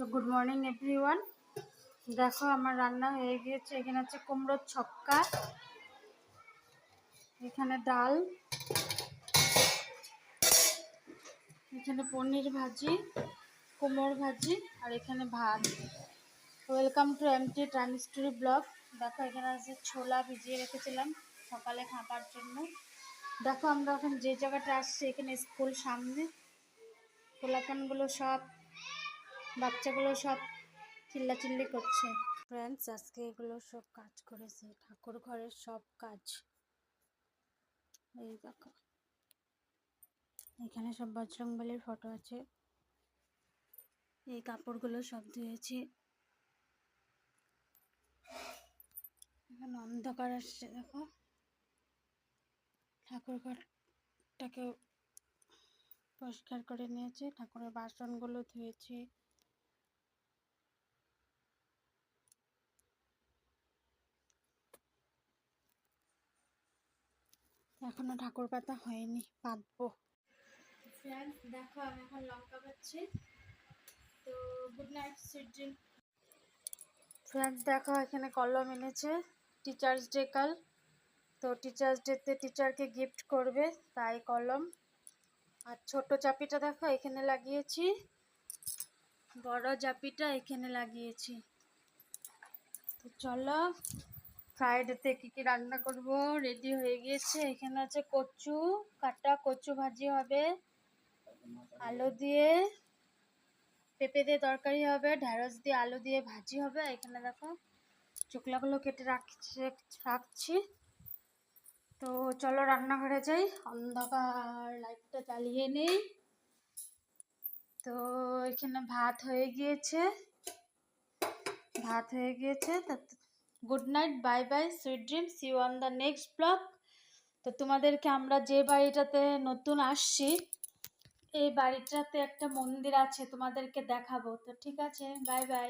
তো good morning everyone. দেখো আমার রান্না হয়ে গিয়েছে। এখানে আছে কুমড়োর ছক্কা, এখানে ডাল, এখানে পনির ভাজি, কুমড়োর ভাজি, আর এখানে ভাত। Welcome to MT travel story blog. দেখো এখানে আছে ছোলা ভিজিয়ে রেখেছিলাম সকালে খাবার জন্য। দেখো আমরা এখন যে জায়গাটা আসছি এখানে স্কুল সামনে, পোলাপানগুলো সব বাচ্চাগুলো সব চিল্লাচিল্লি করছে। ফ্রেন্ডস, আজকে এগুলো সব কাজ করেছে, ঠাকুর ঘরের সব কাজ। এই দেখো এখানে সব বজরংবলীর ফটো আছে। এই কাপড়গুলো সব ধুয়েছি। এখানে অন্ধকার আসছে, দেখো ঠাকুর ঘরটাকে পরিষ্কার করে নিয়েছে, ঠাকুরের বাসনগুলো ধুয়েছি। এখনো ঠাকুর পাতা হয়নি, পাতবো। ফ্রেন্ডস দেখো আমি এখন লঙ্কা পাচ্ছি। তো good night sweet dream. Friends দেখো এখানে কলম এনেছে, টিচার্স ডে কাল। তো টিচার্স ডেতে টিচারকে গিফট করবে, তাই কলম। আর ছোট চাপিটা দেখো এখানে লাগিয়েছি, বড় চাপিটা এখানে লাগিয়েছি। তো চলো ফ্রাইডেতে কী রান্না করব রেডি হয়ে গিয়েছে। এখানে আছে কচু কাটা, কচু ভাজি হবে, আলু দিয়ে পেঁপে দিয়ে তরকারি হবে, ঢ্যাঁড়স দিয়ে আলু দিয়ে ভাজি হবে। এখানে দেখো চুকলাগুলো কেটে রাখছি। তো চলো রান্নাঘরে যাই, অন্ধকার লাইটটা জ্বালিয়ে নেই। তো এখানে ভাত হয়ে গিয়েছে। Good night, bye bye, sweet dream, see you on the next blog. তো তোমাদেরকে আমরা যে বাড়িটাতে নতুন আসছি এই বাড়িটাতে একটা মন্দির আছে, তোমাদেরকে দেখাবো। তো ঠিক আছে, বাই বাই।